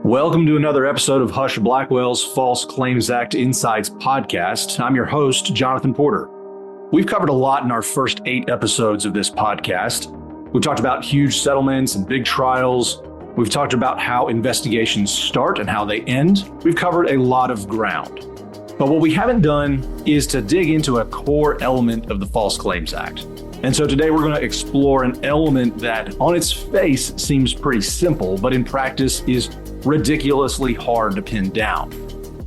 Welcome to another episode of Husch Blackwell's False Claims Act Insights podcast. I'm your host, Jonathan Porter. We've covered a lot in our first 8 episodes of this podcast. We've talked about huge settlements and big trials. We've talked about how investigations start and how they end. We've covered a lot of ground. But what we haven't done is to dig into a core element of the False Claims Act. And so today we're going to explore an element that on its face seems pretty simple, but in practice is ridiculously hard to pin down.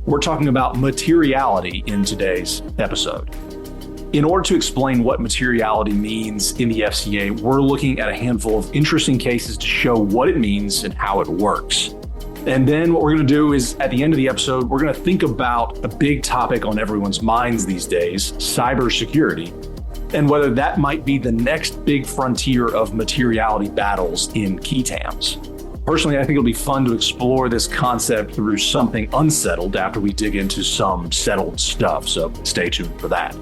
We're talking about materiality in today's episode. In order to explain what materiality means in the FCA, we're looking at a handful of interesting cases to show what it means and how it works. And then what we're going to do is, at the end of the episode, we're going to think about a big topic on everyone's minds these days, cybersecurity, and whether that might be the next big frontier of materiality battles in qui tams. Personally, I think it'll be fun to explore this concept through something unsettled after we dig into some settled stuff, so stay tuned for that.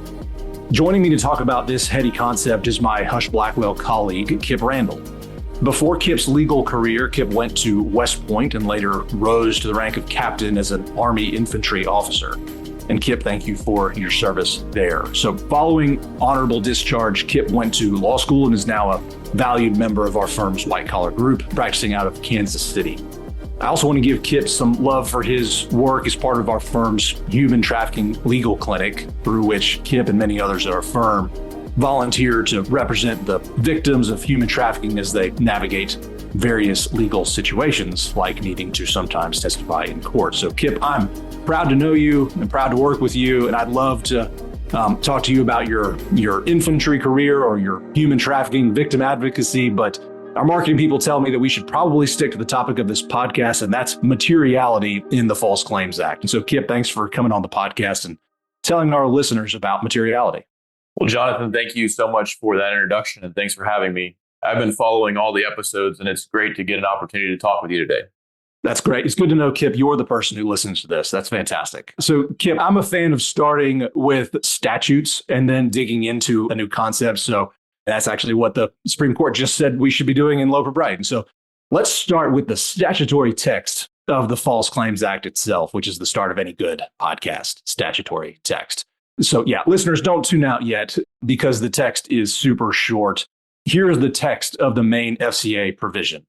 Joining me to talk about this heady concept is my Husch Blackwell colleague, Kip Randall. Before Kip's legal career, Kip went to West Point and later rose to the rank of captain as an Army infantry officer. And Kip, thank you for your service there. So following honorable discharge, Kip went to law school and is now a valued member of our firm's white-collar group, practicing out of Kansas City. I also want to give Kip some love for his work as part of our firm's human trafficking legal clinic, through which Kip and many others at our firm volunteer to represent the victims of human trafficking as they navigate various legal situations, like needing to sometimes testify in court. So Kip, I'm proud to know you and proud to work with you, and I'd love to talk to you about your infantry career or your human trafficking victim advocacy, but our marketing people tell me that we should probably stick to the topic of this podcast, and that's materiality in the False Claims Act. And so Kip, thanks for coming on the podcast and telling our listeners about materiality. Well, Jonathan, thank you so much for that introduction, and thanks for having me. I've been following all the episodes, and it's great to get an opportunity to talk with you today. That's great. It's good to know, Kip, you're the person who listens to this. That's fantastic. So, Kip, I'm a fan of starting with statutes and then digging into a new concept. So that's actually what the Supreme Court just said we should be doing in Loper Bright. And so let's start with the statutory text of the False Claims Act itself, which is the start of any good podcast, statutory text. So yeah, listeners, don't tune out yet because the text is super short. Here is the text of the main FCA provision.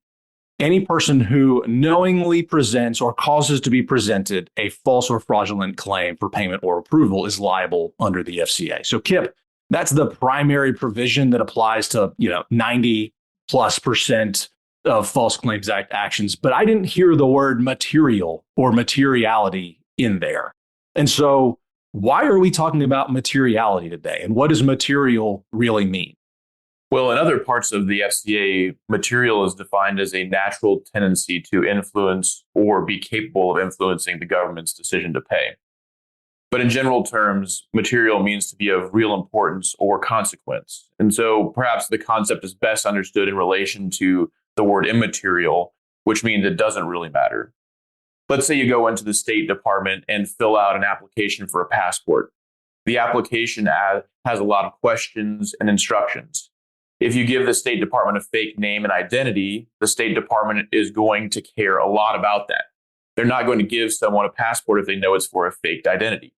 Any person who knowingly presents or causes to be presented a false or fraudulent claim for payment or approval is liable under the FCA. So Kip, that's the primary provision that applies to, 90+% of False Claims Act actions. But I didn't hear the word material or materiality in there. And so why are we talking about materiality today? And what does material really mean? Well, in other parts of the FCA, material is defined as a natural tendency to influence or be capable of influencing the government's decision to pay. But in general terms, material means to be of real importance or consequence. And so perhaps the concept is best understood in relation to the word immaterial, which means it doesn't really matter. Let's say you go into the State Department and fill out an application for a passport. The application has a lot of questions and instructions. If you give the State Department a fake name and identity, the State Department is going to care a lot about that. They're not going to give someone a passport if they know it's for a faked identity.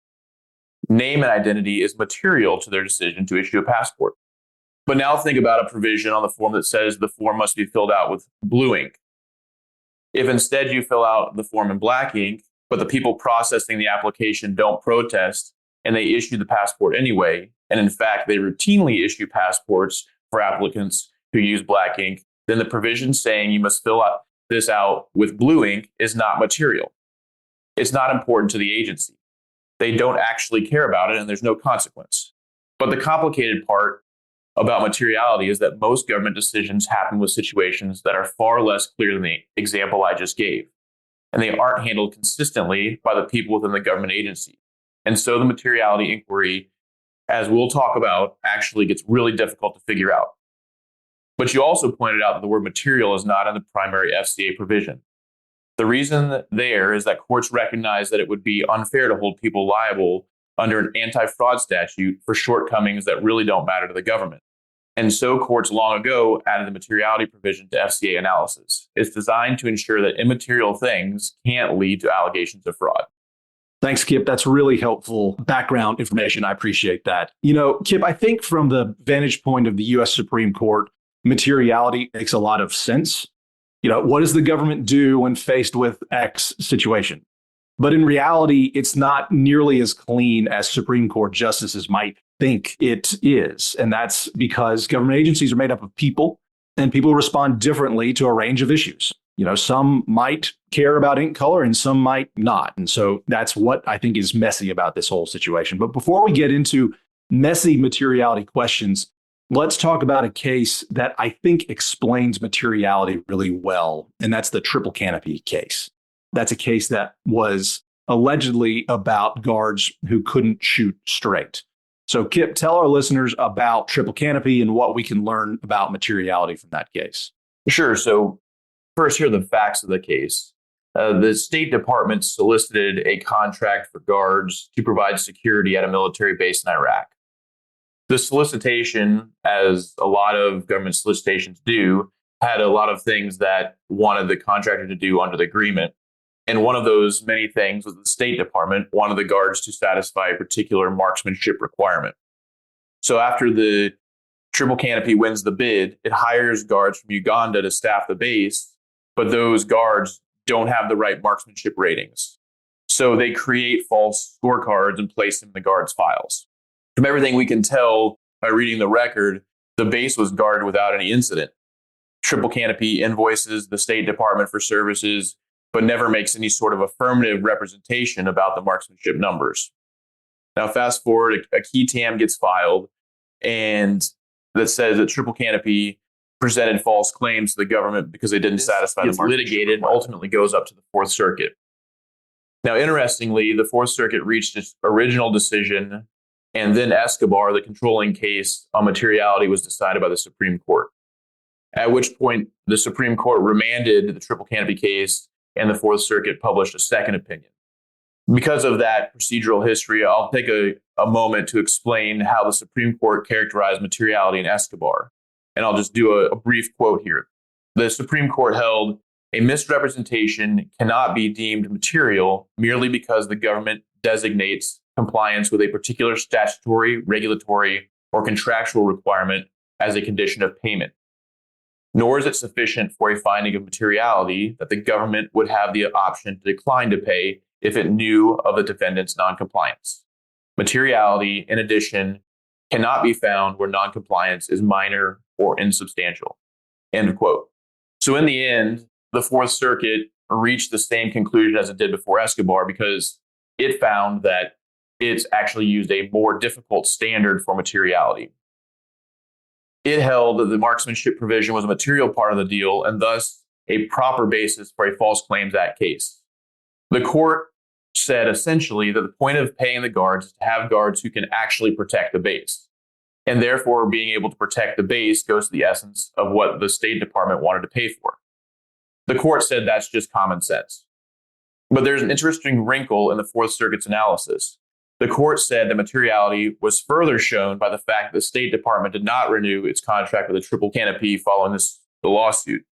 Name and identity is material to their decision to issue a passport. But now think about a provision on the form that says the form must be filled out with blue ink. If instead you fill out the form in black ink, but the people processing the application don't protest and they issue the passport anyway, and in fact, they routinely issue passports for applicants who use black ink, then the provision saying you must fill out this out with blue ink is not material. It's not important to the agency. They don't actually care about it and there's no consequence. But the complicated part about materiality is that most government decisions happen with situations that are far less clear than the example I just gave. And they aren't handled consistently by the people within the government agency. And so the materiality inquiry, as we'll talk about, actually gets really difficult to figure out. But you also pointed out that the word material is not in the primary FCA provision. The reason there is that courts recognize that it would be unfair to hold people liable under an anti-fraud statute for shortcomings that really don't matter to the government. And so courts long ago added the materiality provision to FCA analysis. It's designed to ensure that immaterial things can't lead to allegations of fraud. Thanks, Kip. That's really helpful background information. I appreciate that. Kip, I think from the vantage point of the U.S. Supreme Court, materiality makes a lot of sense. What does the government do when faced with X situation? But in reality, it's not nearly as clean as Supreme Court justices might think it is. And that's because government agencies are made up of people, and people respond differently to a range of issues. Some might care about ink color and some might not. And so that's what I think is messy about this whole situation. But before we get into messy materiality questions, let's talk about a case that I think explains materiality really well. And that's the triple canopy case. That's a case that was allegedly about guards who couldn't shoot straight. So Kip, tell our listeners about triple canopy and what we can learn about materiality from that case. Sure. So first, here are the facts of the case. The State Department solicited a contract for guards to provide security at a military base in Iraq. The solicitation, as a lot of government solicitations do, had a lot of things that wanted the contractor to do under the agreement. And one of those many things was the State Department wanted the guards to satisfy a particular marksmanship requirement. So after the triple canopy wins the bid, it hires guards from Uganda to staff the base, but those guards don't have the right marksmanship ratings. So they create false scorecards and place them in the guards' files. From everything we can tell by reading the record, the base was guarded without any incident. Triple canopy invoices the State Department for services, but never makes any sort of affirmative representation about the marksmanship numbers. Now, fast forward, a key TAM gets filed, and that says that triple canopy presented false claims to the government because they didn't satisfy the marksmanship. Litigated and ultimately goes up to the Fourth Circuit. Now, interestingly, the Fourth Circuit reached its original decision, and then Escobar, the controlling case on materiality, was decided by the Supreme Court. At which point, the Supreme Court remanded the triple canopy case, and the Fourth Circuit published a second opinion. Because of that procedural history, I'll take a moment to explain how the Supreme Court characterized materiality in Escobar. And I'll just do a brief quote here. The Supreme Court held, a misrepresentation cannot be deemed material merely because the government designates compliance with a particular statutory, regulatory, or contractual requirement as a condition of payment. Nor is it sufficient for a finding of materiality that the government would have the option to decline to pay if it knew of the defendant's noncompliance. Materiality, in addition, cannot be found where noncompliance is minor or insubstantial. End quote. So in the end, the Fourth Circuit reached the same conclusion as it did before Escobar because it found that it's actually used a more difficult standard for materiality. It held that the marksmanship provision was a material part of the deal and thus a proper basis for a False Claims Act case. The court said essentially that the point of paying the guards is to have guards who can actually protect the base. And therefore, being able to protect the base goes to the essence of what the State Department wanted to pay for. The court said that's just common sense. But there's an interesting wrinkle in the Fourth Circuit's analysis. The court said that materiality was further shown by the fact that the State Department did not renew its contract with the Triple Canopy following the lawsuit,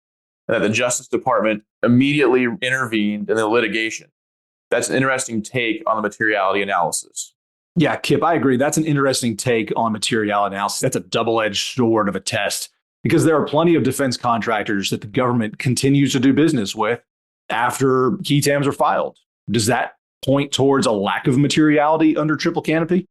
and that the Justice Department immediately intervened in the litigation. That's an interesting take on the materiality analysis. Yeah, Kip, I agree. That's an interesting take on materiality analysis. That's a double-edged sword of a test because there are plenty of defense contractors that the government continues to do business with after key TAMs are filed. Does that point towards a lack of materiality under Triple Canopy?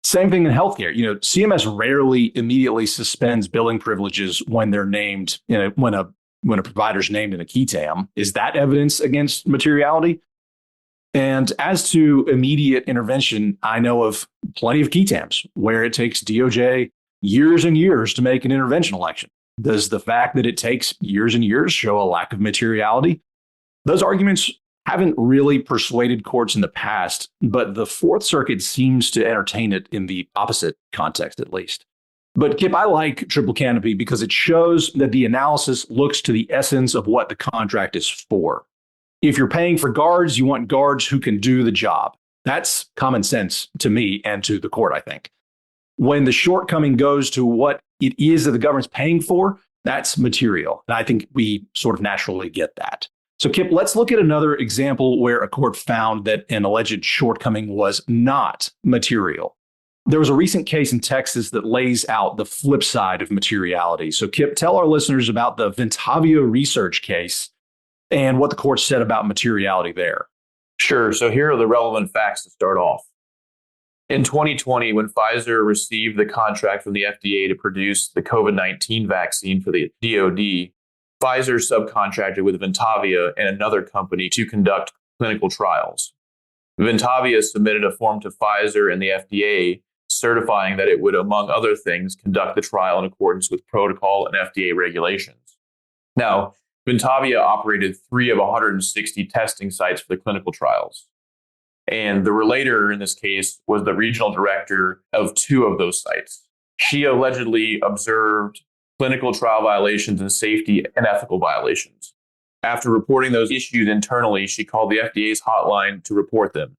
Same thing in healthcare. CMS rarely immediately suspends billing privileges when they're named, when a provider's named in a key TAM. Is that evidence against materiality? And as to immediate intervention, I know of plenty of key TAMs where it takes DOJ years and years to make an intervention election. Does the fact that it takes years and years show a lack of materiality? Those arguments haven't really persuaded courts in the past, but the Fourth Circuit seems to entertain it in the opposite context, at least. But Kip, I like Triple Canopy because it shows that the analysis looks to the essence of what the contract is for. If you're paying for guards, you want guards who can do the job. That's common sense to me and to the court, I think. When the shortcoming goes to what it is that the government's paying for, that's material. And I think we sort of naturally get that. So, Kip, let's look at another example where a court found that an alleged shortcoming was not material. There was a recent case in Texas that lays out the flip side of materiality. So, Kip, tell our listeners about the Ventavia research case and what the court said about materiality there. Sure. So here are the relevant facts to start off. In 2020, when Pfizer received the contract from the FDA to produce the COVID-19 vaccine for the DoD, Pfizer subcontracted with Ventavia and another company to conduct clinical trials. Ventavia submitted a form to Pfizer and the FDA certifying that it would, among other things, conduct the trial in accordance with protocol and FDA regulations. Now, Ventavia operated 3 of 160 testing sites for the clinical trials. And the relator in this case was the regional director of 2 of those sites. She allegedly observed clinical trial violations and safety and ethical violations. After reporting those issues internally, she called the FDA's hotline to report them.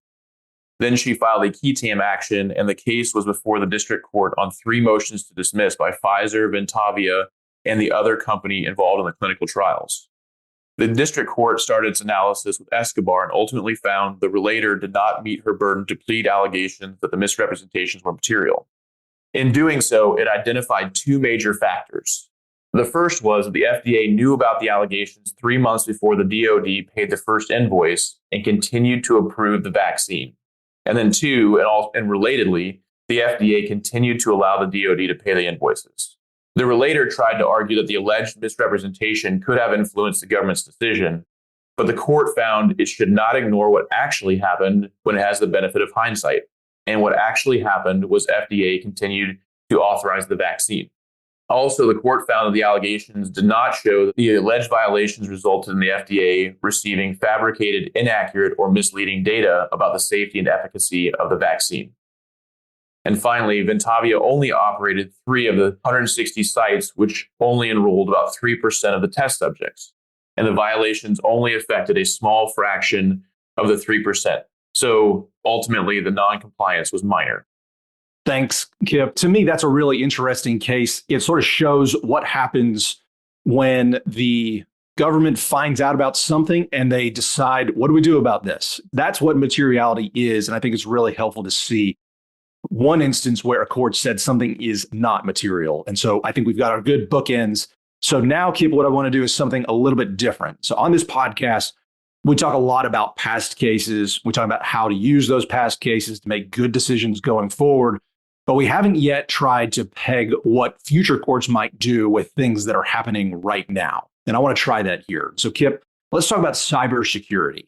Then she filed a key tam action, and the case was before the district court on 3 motions to dismiss by Pfizer, Ventavia, and the other company involved in the clinical trials. The district court started its analysis with Escobar and ultimately found the relator did not meet her burden to plead allegations that the misrepresentations were material. In doing so, it identified 2 major factors. The first was that the FDA knew about the allegations 3 months before the DoD paid the first invoice and continued to approve the vaccine. And then 2, and relatedly, the FDA continued to allow the DoD to pay the invoices. The relator tried to argue that the alleged misrepresentation could have influenced the government's decision, but the court found it should not ignore what actually happened when it has the benefit of hindsight. And what actually happened was FDA continued to authorize the vaccine. Also, the court found that the allegations did not show that the alleged violations resulted in the FDA receiving fabricated, inaccurate, or misleading data about the safety and efficacy of the vaccine. And finally, Ventavia only operated 3 of the 160 sites, which only enrolled about 3% of the test subjects. And the violations only affected a small fraction of the 3%. So ultimately, the non-compliance was minor. Thanks, Kip. To me, that's a really interesting case. It sort of shows what happens when the government finds out about something and they decide, what do we do about this? That's what materiality is. And I think it's really helpful to see one instance where a court said something is not material. And so I think we've got our good bookends. So now, Kip, what I want to do is something a little bit different. So on this podcast, we talk a lot about past cases. We talk about how to use those past cases to make good decisions going forward. But we haven't yet tried to peg what future courts might do with things that are happening right now. And I want to try that here. So, Kip, let's talk about cybersecurity.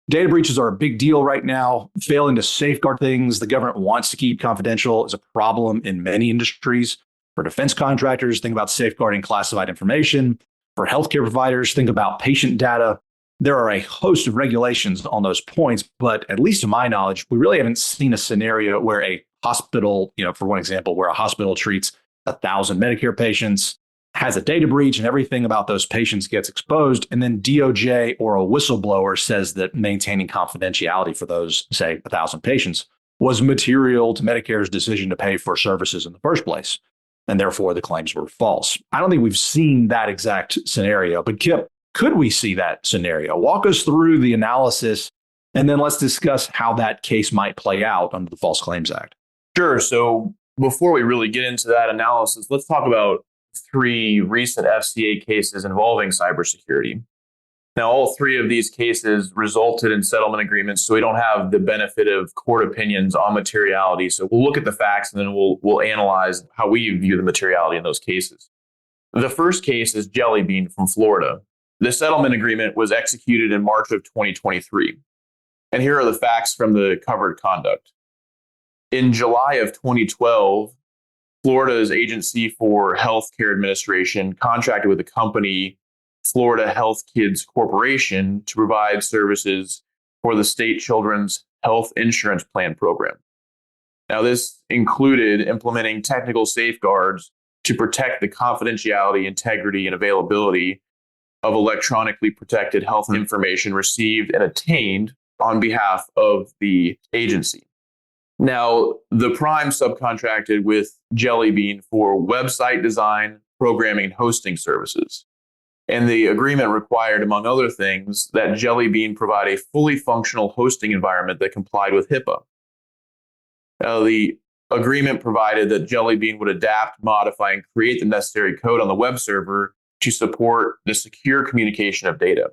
Data breaches are a big deal right now. Failing to safeguard things the government wants to keep confidential is a problem in many industries. For defense contractors, think about safeguarding classified information. For healthcare providers, think about patient data. There are a host of regulations on those points, but at least to my knowledge, we really haven't seen a scenario where a hospital, for one example, where a hospital treats 1,000 Medicare patients, has a data breach and everything about those patients gets exposed. And then DOJ or a whistleblower says that maintaining confidentiality for those, say, 1,000 patients was material to Medicare's decision to pay for services in the first place. And therefore, the claims were false. I don't think we've seen that exact scenario. But Kip, could we see that scenario? Walk us through the analysis, and then let's discuss how that case might play out under the False Claims Act. Sure. So before we really get into that analysis, let's talk about 3 recent FCA cases involving cybersecurity. Now, all 3 of these cases resulted in settlement agreements, so we don't have the benefit of court opinions on materiality. So we'll look at the facts and then we'll analyze how we view the materiality in those cases. The first case is Jelly Bean from Florida. The settlement agreement was executed in March of 2023. And here are the facts from the covered conduct. In July of 2012, Florida's Agency for Healthcare Administration contracted with the company Florida Health Kids Corporation to provide services for the state children's health insurance plan program. Now, this included implementing technical safeguards to protect the confidentiality, integrity, and availability of electronically protected health information received and obtained on behalf of the agency. Now, the Prime subcontracted with Jelly Bean for website design, programming, and hosting services. And the agreement required, among other things, that Jelly Bean provide a fully functional hosting environment that complied with HIPAA. Now, the agreement provided that Jelly Bean would adapt, modify, and create the necessary code on the web server to support the secure communication of data.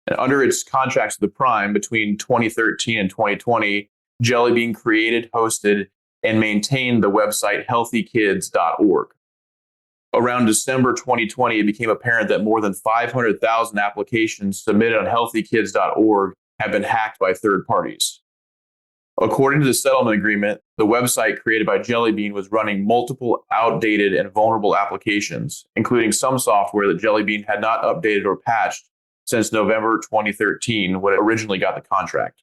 And under its contracts with the Prime between 2013 and 2020, Jelly Bean created, hosted, and maintained the website healthykids.org. Around December 2020, it became apparent that more than 500,000 applications submitted on healthykids.org have been hacked by third parties. According to the settlement agreement, the website created by Jelly Bean was running multiple outdated and vulnerable applications, including some software that Jelly Bean had not updated or patched since November 2013, when it originally got the contract.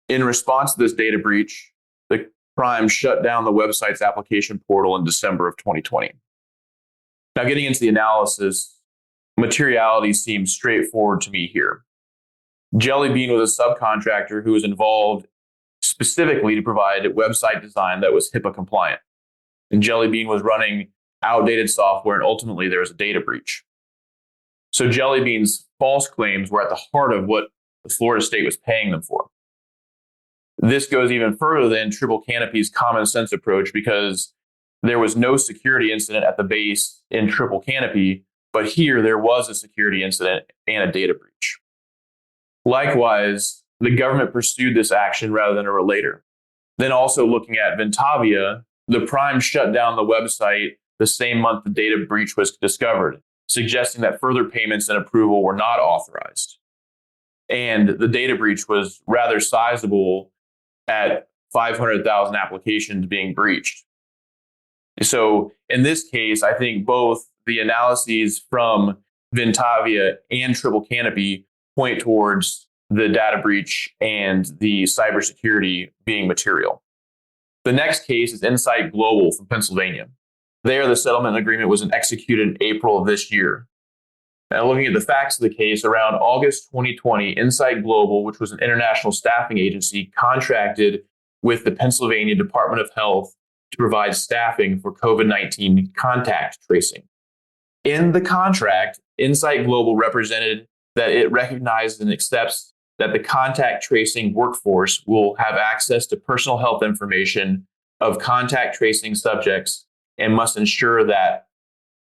In response to this data breach, the Prime shut down the website's application portal in December of 2020. Now, getting into the analysis, materiality seems straightforward to me here. Jelly Bean was a subcontractor who was involved specifically to provide website design that was HIPAA compliant. And Jelly Bean was running outdated software, and ultimately there was a data breach. So Jelly Bean's false claims were at the heart of what the Florida state was paying them for. This goes even further than Triple Canopy's common sense approach, because there was no security incident at the base in Triple Canopy, but here there was a security incident and a data breach. Likewise, the government pursued this action rather than a relator. Then also looking at Ventavia, the Prime shut down the website the same month the data breach was discovered, suggesting that further payments and approval were not authorized. And the data breach was rather sizable at 500,000 applications being breached. So in this case, I think both the analyses from Ventavia and Triple Canopy point towards the data breach and the cybersecurity being material. The next case is Insight Global from Pennsylvania. There, the settlement agreement was executed in April of this year. Now, looking at the facts of the case, around August 2020, Insight Global, which was an international staffing agency, contracted with the Pennsylvania Department of Health to provide staffing for COVID-19 contact tracing. In the contract, Insight Global represented that it recognizes and accepts that the contact tracing workforce will have access to personal health information of contact tracing subjects and must ensure that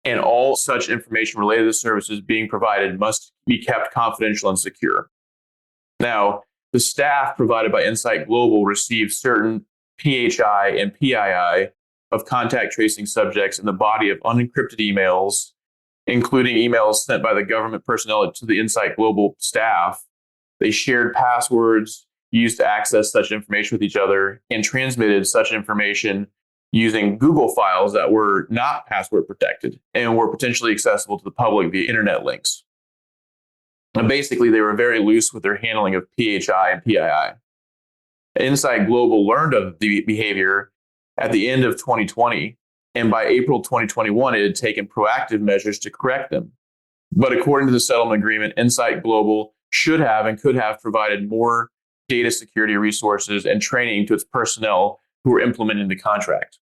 and all such information related to services being provided must be kept confidential and secure. Now, the staff provided by Insight Global received certain PHI and PII of contact tracing subjects in the body of unencrypted emails, including emails sent by the government personnel to the Insight Global staff. They shared passwords used to access such information with each other and transmitted such information using Google files that were not password protected and were potentially accessible to the public via internet links. And basically, they were very loose with their handling of PHI and PII. Insight Global learned of the behavior at the end of 2020, and by April 2021, it had taken proactive measures to correct them. But according to the settlement agreement, Insight Global should have and could have provided more data security resources and training to its personnel who were implementing the contract.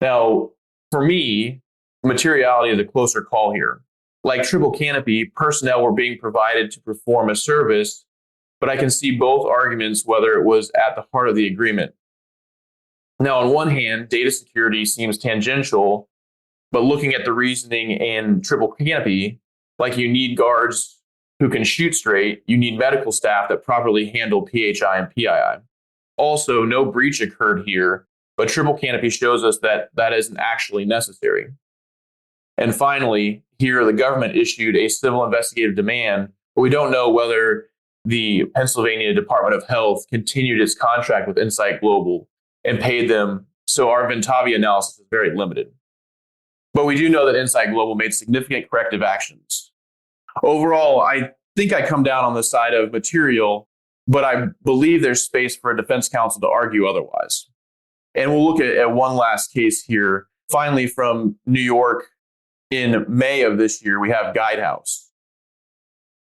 Now, for me, materiality is a closer call here. Like Triple Canopy, personnel were being provided to perform a service, but I can see both arguments whether it was at the heart of the agreement. Now, on one hand, data security seems tangential, but looking at the reasoning in Triple Canopy, like you need guards who can shoot straight, you need medical staff that properly handle PHI and PII. Also, no breach occurred here, but Triple Canopy shows us that that isn't actually necessary. And finally, here the government issued a civil investigative demand, but we don't know whether the Pennsylvania Department of Health continued its contract with Insight Global and paid them. So our Ventavia analysis is very limited. But we do know that Insight Global made significant corrective actions. Overall, I think I come down on the side of material, but I believe there's space for a defense counsel to argue otherwise. And we'll look at one last case here. Finally, from New York in May of this year, we have Guidehouse.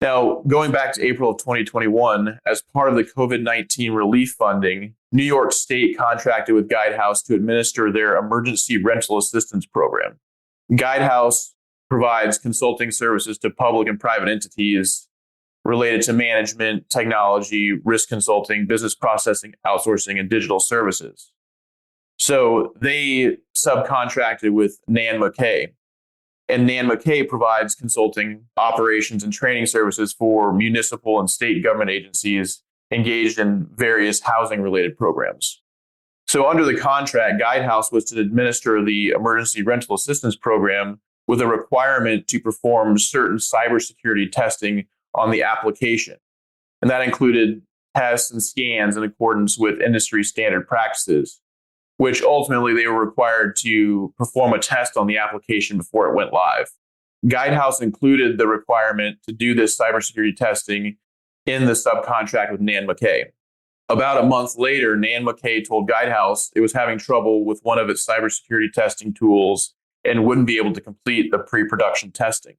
Now, going back to April of 2021, as part of the COVID-19 relief funding, New York State contracted with Guidehouse to administer their emergency rental assistance program. Guidehouse provides consulting services to public and private entities related to management, technology, risk consulting, business processing, outsourcing, and digital services. So they subcontracted with Nan McKay. And Nan McKay provides consulting, operations, and training services for municipal and state government agencies engaged in various housing-related programs. So under the contract, Guidehouse was to administer the emergency rental assistance program with a requirement to perform certain cybersecurity testing on the application. And that included tests and scans in accordance with industry standard practices, which ultimately they were required to perform a test on the application before it went live. Guidehouse included the requirement to do this cybersecurity testing in the subcontract with Nan McKay. About a month later, Nan McKay told Guidehouse it was having trouble with one of its cybersecurity testing tools and wouldn't be able to complete the pre-production testing.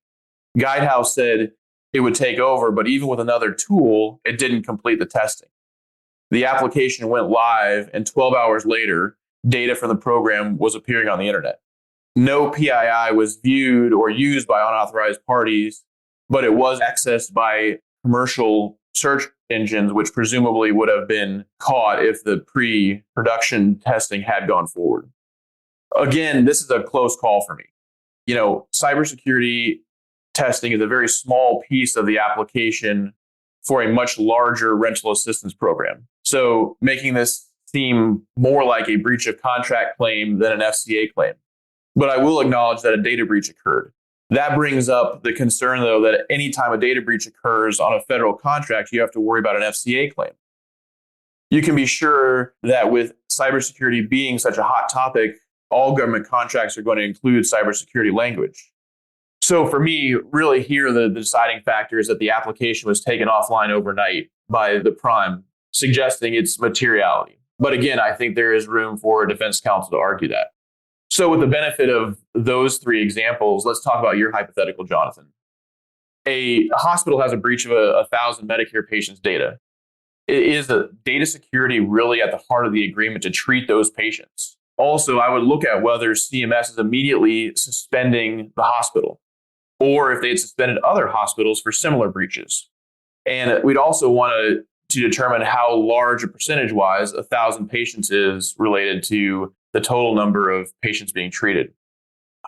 Guidehouse said it would take over, but even with another tool, it didn't complete the testing. The application went live, and 12 hours later, data from the program was appearing on the internet. No PII was viewed or used by unauthorized parties, but it was accessed by commercial search engines, which presumably would have been caught if the pre-production testing had gone forward. Again, this is a close call for me. Cybersecurity testing is a very small piece of the application for a much larger rental assistance program. So making this seem more like a breach of contract claim than an FCA claim. But I will acknowledge that a data breach occurred. That brings up the concern, though, that anytime a data breach occurs on a federal contract, you have to worry about an FCA claim. You can be sure that with cybersecurity being such a hot topic, all government contracts are going to include cybersecurity language. So for me, really here, the deciding factor is that the application was taken offline overnight by the prime, suggesting its materiality. But again, I think there is room for a defense counsel to argue that. So with the benefit of those three examples, let's talk about your hypothetical, Jonathan. A hospital has a breach of 1,000 Medicare patients' data. Is the data security really at the heart of the agreement to treat those patients? Also, I would look at whether CMS is immediately suspending the hospital, or if they had suspended other hospitals for similar breaches. And we'd also want to determine how large a percentage-wise 1,000 patients is related to the total number of patients being treated.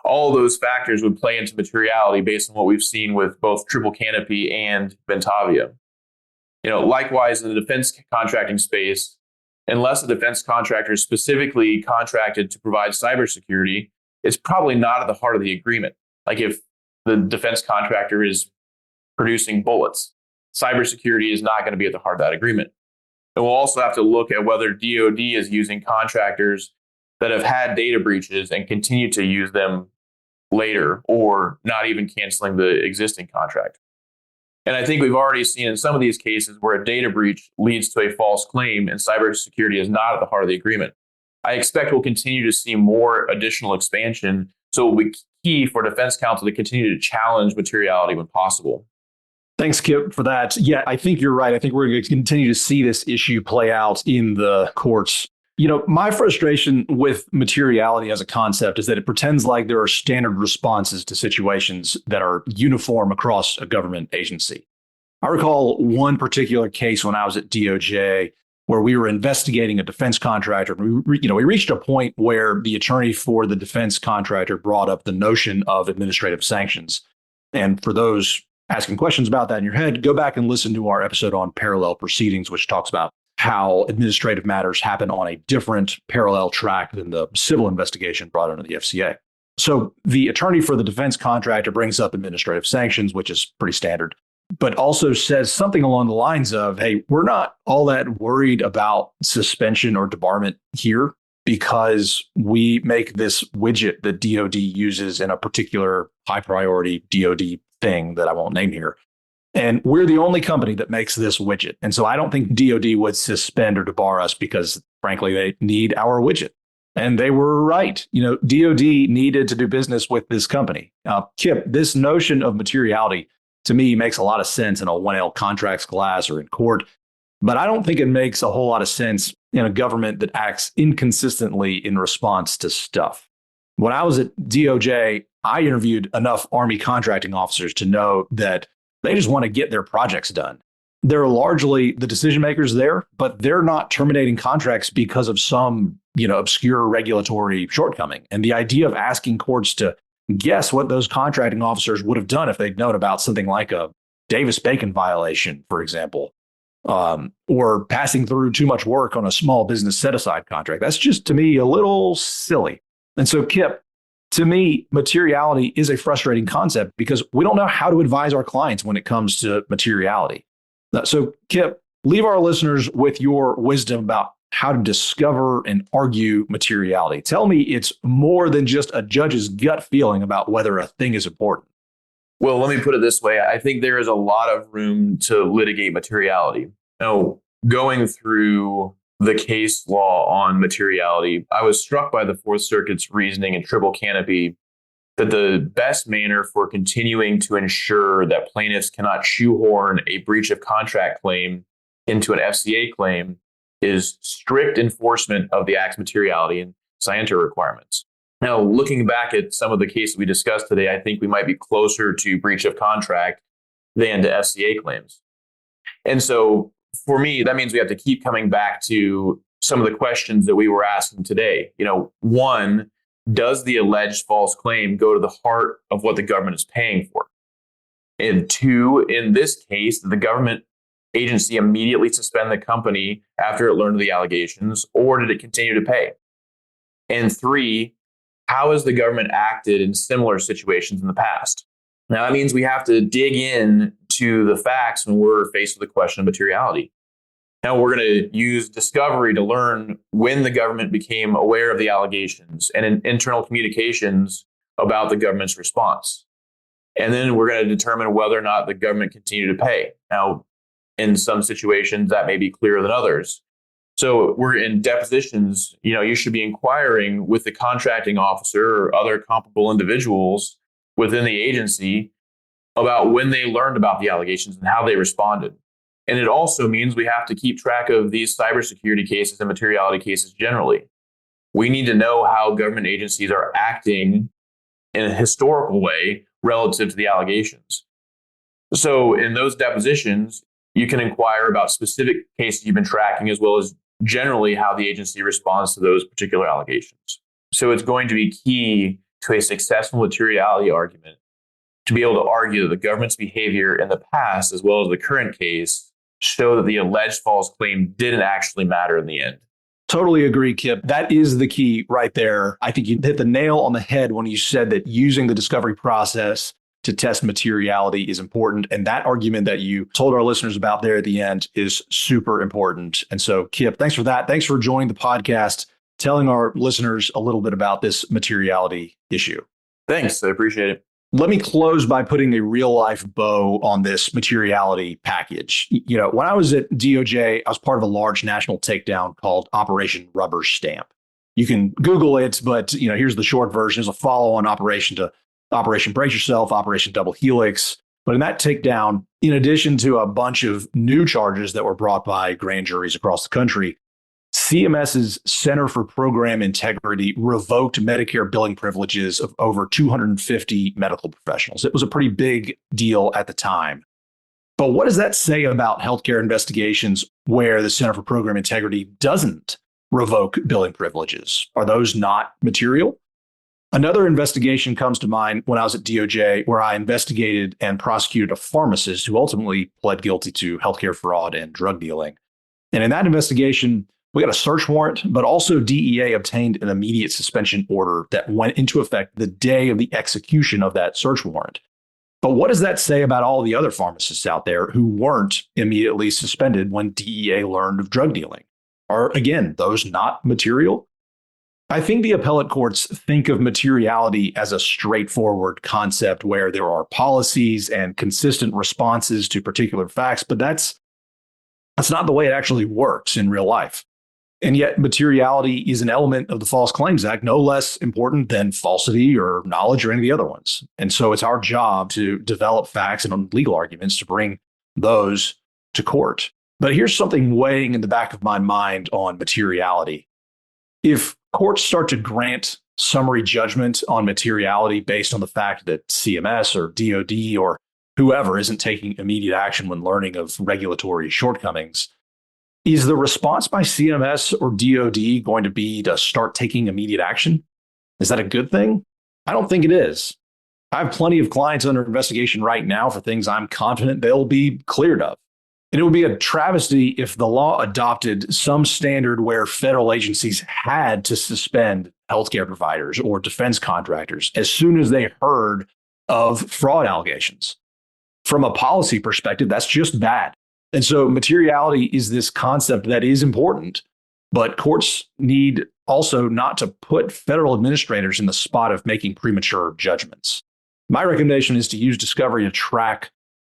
All of those factors would play into materiality based on what we've seen with both Triple Canopy and Ventavia. Likewise, in the defense contracting space, unless a defense contractor is specifically contracted to provide cybersecurity, it's probably not at the heart of the agreement. Like if the defense contractor is producing bullets, cybersecurity is not going to be at the heart of that agreement. And we'll also have to look at whether DoD is using contractors that have had data breaches and continue to use them later, or not even canceling the existing contract. And I think we've already seen in some of these cases where a data breach leads to a false claim and cybersecurity is not at the heart of the agreement. I expect we'll continue to see more additional expansion, so it will be key for defense counsel to continue to challenge materiality when possible. Thanks, Kip, for that. Yeah, I think you're right. I think we're going to continue to see this issue play out in the courts. My frustration with materiality as a concept is that it pretends like there are standard responses to situations that are uniform across a government agency. I recall one particular case when I was at DOJ where we were investigating a defense contractor. We reached a point where the attorney for the defense contractor brought up the notion of administrative sanctions. And for those asking questions about that in your head, go back and listen to our episode on parallel proceedings, which talks about how administrative matters happen on a different parallel track than the civil investigation brought under the FCA. So the attorney for the defense contractor brings up administrative sanctions, which is pretty standard, but also says something along the lines of, hey, we're not all that worried about suspension or debarment here because we make this widget that DoD uses in a particular high priority DoD thing that I won't name here. And we're the only company that makes this widget. And so I don't think DoD would suspend or debar us because, frankly, they need our widget. And they were right. DoD needed to do business with this company. Kip, this notion of materiality, to me, makes a lot of sense in a 1L contracts class or in court. But I don't think it makes a whole lot of sense in a government that acts inconsistently in response to stuff. When I was at DOJ, I interviewed enough Army contracting officers to know that they just want to get their projects done. They're largely the decision makers there, but they're not terminating contracts because of some, obscure regulatory shortcoming. And the idea of asking courts to guess what those contracting officers would have done if they'd known about something like a Davis-Bacon violation, for example, or passing through too much work on a small business set-aside contract, that's just, to me, a little silly. And so, Kip, to me, materiality is a frustrating concept because we don't know how to advise our clients when it comes to materiality. So, Kip, leave our listeners with your wisdom about how to discover and argue materiality. Tell me it's more than just a judge's gut feeling about whether a thing is important. Well, let me put it this way. I think there is a lot of room to litigate materiality. Now, going through the case law on materiality, I was struck by the Fourth Circuit's reasoning in Triple Canopy that the best manner for continuing to ensure that plaintiffs cannot shoehorn a breach of contract claim into an FCA claim is strict enforcement of the Act's materiality and scienter requirements. Now, looking back at some of the cases we discussed today, I think we might be closer to breach of contract than to FCA claims. And so for me, that means we have to keep coming back to some of the questions that we were asking today. One, does the alleged false claim go to the heart of what the government is paying for? And two, in this case, did the government agency immediately suspend the company after it learned of the allegations, or did it continue to pay? And three, how has the government acted in similar situations in the past? Now, that means we have to dig in to the facts when we're faced with the question of materiality. Now, we're going to use discovery to learn when the government became aware of the allegations and in internal communications about the government's response. And then we're going to determine whether or not the government continued to pay. Now, in some situations, that may be clearer than others. So we're in depositions, you should be inquiring with the contracting officer or other comparable individuals within the agency about when they learned about the allegations and how they responded. And it also means we have to keep track of these cybersecurity cases and materiality cases generally. We need to know how government agencies are acting in a historical way relative to the allegations. So in those depositions, you can inquire about specific cases you've been tracking, as well as generally how the agency responds to those particular allegations. So it's going to be key to a successful materiality argument to be able to argue that the government's behavior in the past, as well as the current case, show that the alleged false claim didn't actually matter in the end. Totally agree, Kip. That is the key right there. I think you hit the nail on the head when you said that using the discovery process to test materiality is important. And that argument that you told our listeners about there at the end is super important. And so, Kip, thanks for that. Thanks for joining the podcast, telling our listeners a little bit about this materiality issue. Thanks. I appreciate it. Let me close by putting a real life bow on this materiality package. When I was at DOJ, I was part of a large national takedown called Operation Rubber Stamp. You can Google it, but here's the short version. There's a follow-on operation to Operation Brace Yourself, Operation Double Helix. But in that takedown, in addition to a bunch of new charges that were brought by grand juries across the country, CMS's Center for Program Integrity revoked Medicare billing privileges of over 250 medical professionals. It was a pretty big deal at the time. But what does that say about healthcare investigations where the Center for Program Integrity doesn't revoke billing privileges? Are those not material? Another investigation comes to mind when I was at DOJ, where I investigated and prosecuted a pharmacist who ultimately pled guilty to healthcare fraud and drug dealing. And in that investigation, we got a search warrant, but also DEA obtained an immediate suspension order that went into effect the day of the execution of that search warrant. But what does that say about all the other pharmacists out there who weren't immediately suspended when DEA learned of drug dealing? Are, again, those not material? I think the appellate courts think of materiality as a straightforward concept where there are policies and consistent responses to particular facts, but that's not the way it actually works in real life. And yet materiality is an element of the False Claims Act, no less important than falsity or knowledge or any of the other ones. And so it's our job to develop facts and legal arguments to bring those to court. But here's something weighing in the back of my mind on materiality. If courts start to grant summary judgment on materiality based on the fact that CMS or DOD or whoever isn't taking immediate action when learning of regulatory shortcomings, is the response by CMS or DOD going to be to start taking immediate action? Is that a good thing? I don't think it is. I have plenty of clients under investigation right now for things I'm confident they'll be cleared of. And it would be a travesty if the law adopted some standard where federal agencies had to suspend healthcare providers or defense contractors as soon as they heard of fraud allegations. From a policy perspective, that's just bad. And so materiality is this concept that is important, but courts need also not to put federal administrators in the spot of making premature judgments. My recommendation is to use discovery to track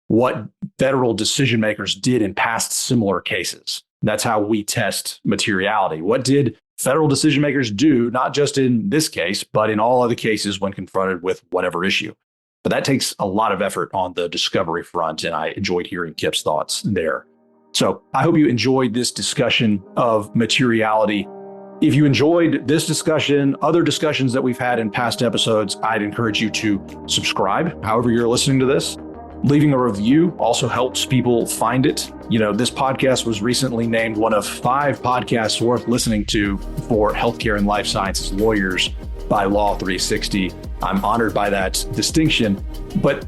what federal decision makers did in past similar cases. That's how we test materiality. What did federal decision makers do, not just in this case, but in all other cases when confronted with whatever issue? But that takes a lot of effort on the discovery front, and I enjoyed hearing Kip's thoughts there. So I hope you enjoyed this discussion of materiality. If you enjoyed this discussion, other discussions that we've had in past episodes, I'd encourage you to subscribe, however you're listening to this. Leaving a review also helps people find it. This podcast was recently named one of 5 podcasts worth listening to for healthcare and life sciences lawyers by Law 360. I'm honored by that distinction, but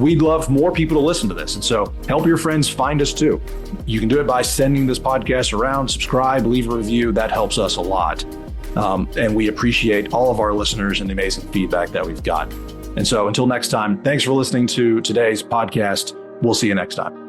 we'd love more people to listen to this. And so help your friends find us too. You can do it by sending this podcast around, subscribe, leave a review. That helps us a lot. And we appreciate all of our listeners and the amazing feedback that we've got. And so until next time, thanks for listening to today's podcast. We'll see you next time.